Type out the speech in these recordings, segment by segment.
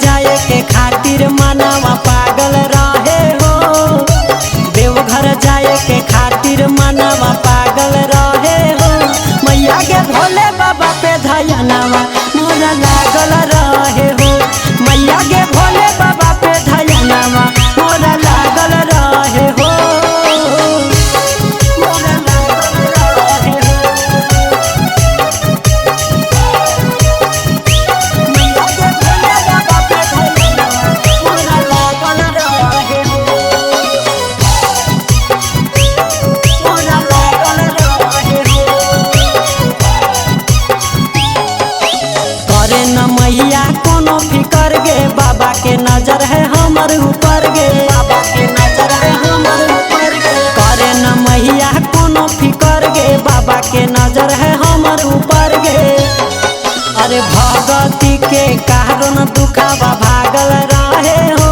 जाए के खातिर मनवा पागल रहे हो। देवघर जाए के खातिर मनवा पागल रहे हो। मैया के भोले बाबा पे धयनवा मोरा लागल रहे हो। मैया के भोले बाबा पे धयनवा मोरा लागल रहे हो। मैया कोनो फिकर गे बाबा के नजर है हमर ऊपर गे। बाबा के नजर है हमर ऊपर गे। करे न मैया कोनो फिकर गे बाबा के नजर है हमर ऊपर गे। अरे भगती के कारण दुखावा भागल रहे हो।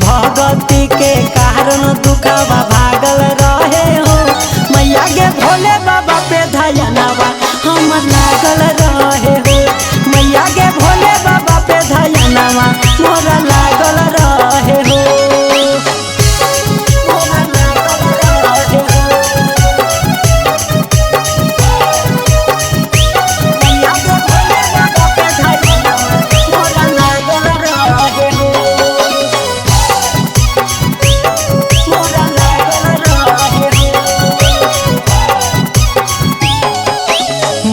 भगती के कारण दुखावा भागल रहे हो। मैया के भोले बाबा पे धयनवा हमर लागल रहे हो। मैया के भोले बाबा पे धयनवा मोरा लागल रहे हो। मोरा लागल रहे हो। मैया के भोले बाबा पे धयनवा मोरा लागल रहे हो। मोरा लागल रहे हो।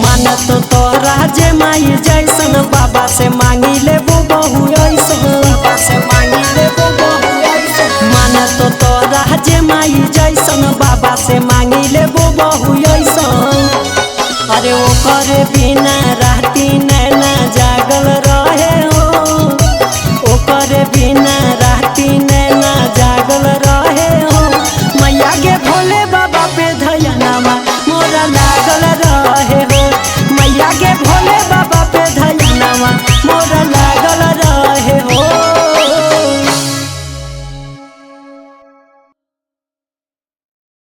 मन तो तोरा जे माई जैसन बाबा से मांगी लेबो बहु ऐसन। बाबा से मांगी लेबो बहु ऐसन। मन तो तोरा जे माई जैसन बाबा से मांगी लेबो बहु ऐसन। अरे ओकर बिना रहती न